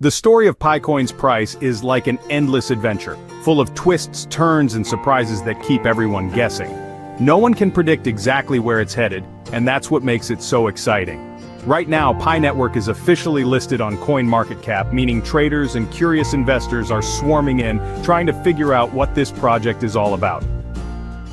The story of Picoin's price is like an endless adventure, full of twists, turns, and surprises that keep everyone guessing. No one can predict exactly where it's headed, and that's what makes it so exciting. Right now, Pi Network is officially listed on CoinMarketCap, meaning traders and curious investors are swarming in, trying to figure out what this project is all about.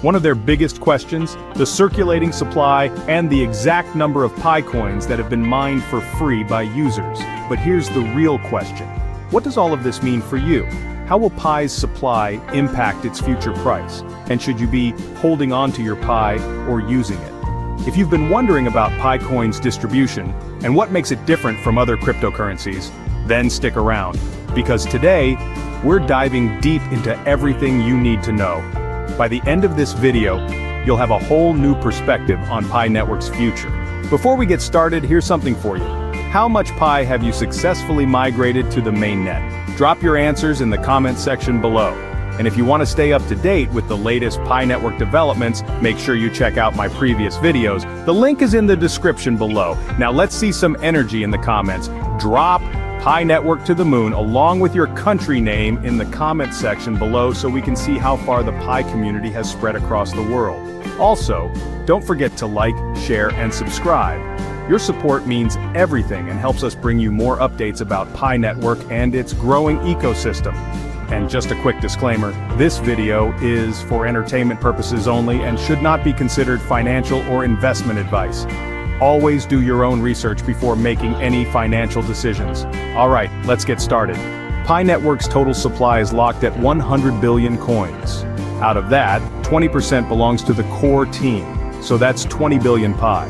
One of their biggest questions, the circulating supply and the exact number of Pi coins that have been mined for free by users. But here's the real question. What does all of this mean for you? How will Pi's supply impact its future price? And should you be holding on to your Pi or using it? If you've been wondering about Picoin's distribution and what makes it different from other cryptocurrencies, then stick around. Because today, we're diving deep into everything you need to know. By the end of this video, you'll have a whole new perspective on Pi Network's future. Before we get started, here's something for you. How much Pi have you successfully migrated to the mainnet? Drop your answers in the comment section below. And if you want to stay up to date with the latest Pi Network developments, make sure you check out my previous videos. The link is in the description below. Now let's see some energy in the comments. Drop Pi Network to the moon along with your country name in the comment section below so we can see how far the Pi community has spread across the world. Also, don't forget to like, share, and subscribe. Your support means everything and helps us bring you more updates about Pi Network and its growing ecosystem. And just a quick disclaimer, this video is for entertainment purposes only and should not be considered financial or investment advice. Always do your own research before making any financial decisions. Alright, let's get started. Pi Network's total supply is locked at 100 billion coins. Out of that, 20% belongs to the core team, so that's 20 billion Pi.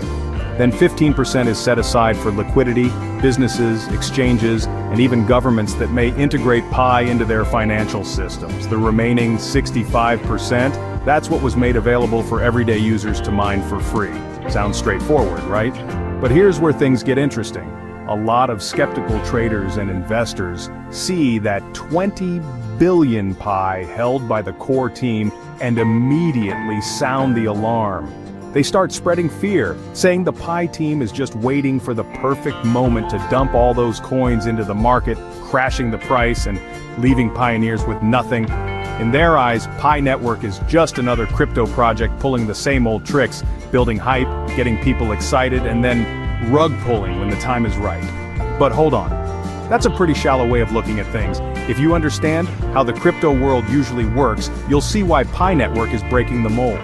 Then 15% is set aside for liquidity, businesses, exchanges, and even governments that may integrate Pi into their financial systems. The remaining 65%, that's what was made available for everyday users to mine for free. Sounds straightforward, right? But here's where things get interesting. A lot of skeptical traders and investors see that 20 billion Pi held by the core team and immediately sound the alarm. They start spreading fear, saying the Pi team is just waiting for the perfect moment to dump all those coins into the market, crashing the price and leaving pioneers with nothing. In their eyes, Pi Network is just another crypto project pulling the same old tricks, building hype, getting people excited, and then rug pulling when the time is right. But hold on. That's a pretty shallow way of looking at things. If you understand how the crypto world usually works, you'll see why Pi Network is breaking the mold.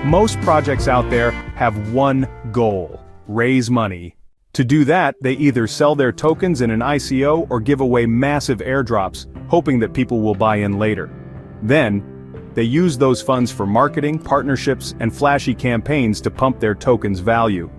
Most projects out there have one goal: raise money. To do that, they either sell their tokens in an ICO or give away massive airdrops, hoping that people will buy in later. Then, they use those funds for marketing, partnerships, and flashy campaigns to pump their tokens' value.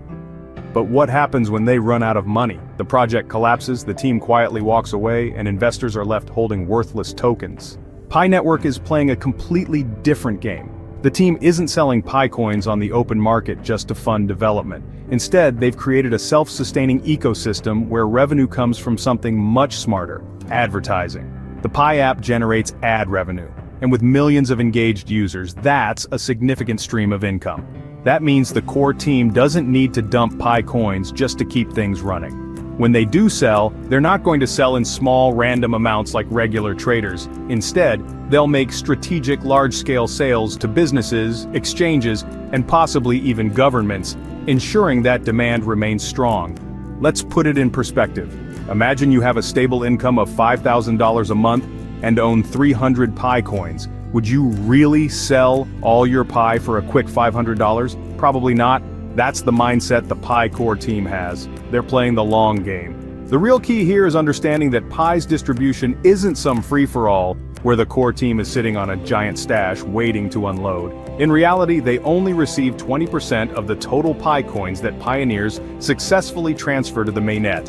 But what happens when they run out of money? The project collapses, the team quietly walks away, and investors are left holding worthless tokens. Pi Network is playing a completely different game. The team isn't selling Pi coins on the open market just to fund development. Instead, they've created a self-sustaining ecosystem where revenue comes from something much smarter: advertising. The Pi app generates ad revenue, and with millions of engaged users, that's a significant stream of income. That means the core team doesn't need to dump Pi coins just to keep things running. When they do sell, they're not going to sell in small, random amounts like regular traders. Instead, they'll make strategic, large-scale sales to businesses, exchanges, and possibly even governments, ensuring that demand remains strong. Let's put it in perspective. Imagine you have a stable income of $5,000 a month and own 300 Pi coins. Would you really sell all your Pi for a quick $500? Probably not. That's the mindset the Pi core team has. They're playing the long game. The real key here is understanding that Pi's distribution isn't some free-for-all where the core team is sitting on a giant stash waiting to unload. In reality, they only receive 20% of the total Pi coins that pioneers successfully transfer to the mainnet.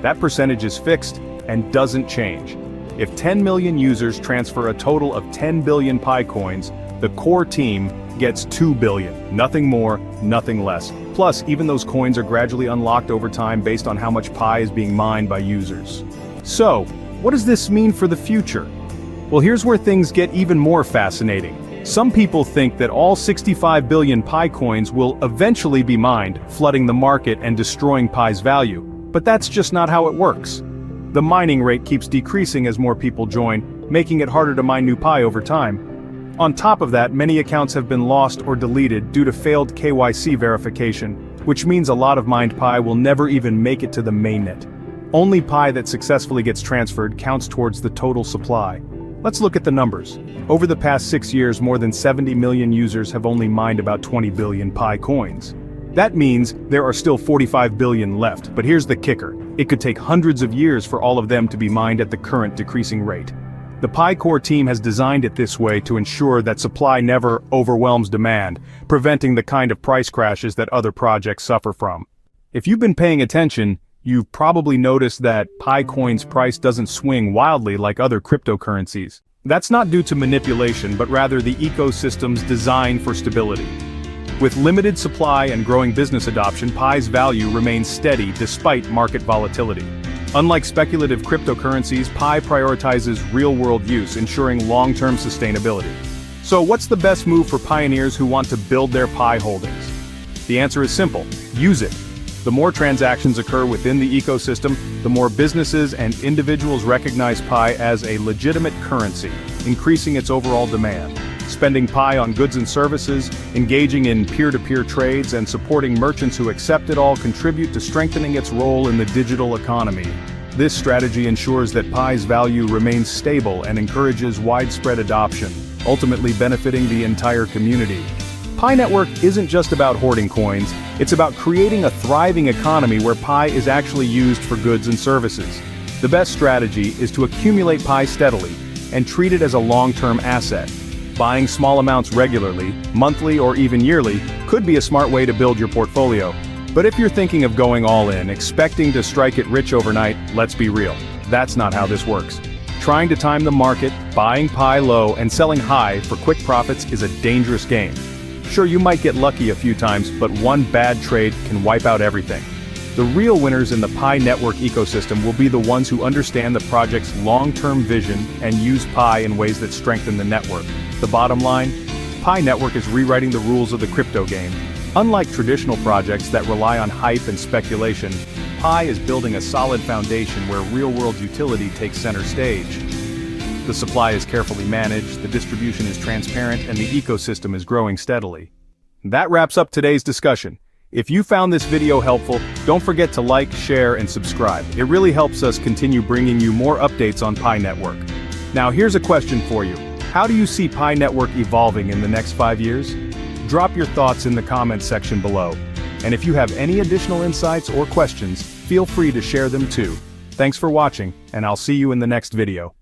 That percentage is fixed and doesn't change. If 10 million users transfer a total of 10 billion Pi coins, the core team gets 2 billion, nothing more, nothing less. Plus, even those coins are gradually unlocked over time based on how much Pi is being mined by users. So, what does this mean for the future? Well, here's where things get even more fascinating. Some people think that all 65 billion Pi coins will eventually be mined, flooding the market and destroying Pi's value. But that's just not how it works. The mining rate keeps decreasing as more people join, making it harder to mine new Pi over time. On top of that, many accounts have been lost or deleted due to failed KYC verification, which means a lot of mined Pi will never even make it to the mainnet. Only Pi that successfully gets transferred counts towards the total supply. Let's look at the numbers. Over the past 6 years, more than 70 million users have only mined about 20 billion Pi coins. That means there are still 45 billion left, but here's the kicker. It could take hundreds of years for all of them to be mined at the current decreasing rate. The Pi Core team has designed it this way to ensure that supply never overwhelms demand, preventing the kind of price crashes that other projects suffer from. If you've been paying attention, you've probably noticed that Pi Coin's price doesn't swing wildly like other cryptocurrencies. That's not due to manipulation, but rather the ecosystem's design for stability. With limited supply and growing business adoption, Pi's value remains steady despite market volatility. Unlike speculative cryptocurrencies, Pi prioritizes real-world use, ensuring long-term sustainability. So what's the best move for pioneers who want to build their Pi holdings? The answer is simple: use it. The more transactions occur within the ecosystem, the more businesses and individuals recognize Pi as a legitimate currency, increasing its overall demand. Spending Pi on goods and services, engaging in peer-to-peer trades, and supporting merchants who accept it all contribute to strengthening its role in the digital economy. This strategy ensures that Pi's value remains stable and encourages widespread adoption, ultimately benefiting the entire community. Pi Network isn't just about hoarding coins, it's about creating a thriving economy where Pi is actually used for goods and services. The best strategy is to accumulate Pi steadily and treat it as a long-term asset. Buying small amounts regularly, monthly or even yearly, could be a smart way to build your portfolio. But if you're thinking of going all in, expecting to strike it rich overnight, let's be real. That's not how this works. Trying to time the market, buying Pi low and selling high for quick profits is a dangerous game. Sure, you might get lucky a few times, but one bad trade can wipe out everything. The real winners in the Pi Network ecosystem will be the ones who understand the project's long-term vision and use Pi in ways that strengthen the network. The bottom line? Pi Network is rewriting the rules of the crypto game. Unlike traditional projects that rely on hype and speculation, Pi is building a solid foundation where real-world utility takes center stage. The supply is carefully managed, the distribution is transparent, and the ecosystem is growing steadily. That wraps up today's discussion. If you found this video helpful, don't forget to like, share, and subscribe. It really helps us continue bringing you more updates on Pi Network. Now here's a question for you. How do you see Pi Network evolving in the next 5 years? Drop your thoughts in the comments section below. And if you have any additional insights or questions, feel free to share them too. Thanks for watching, and I'll see you in the next video.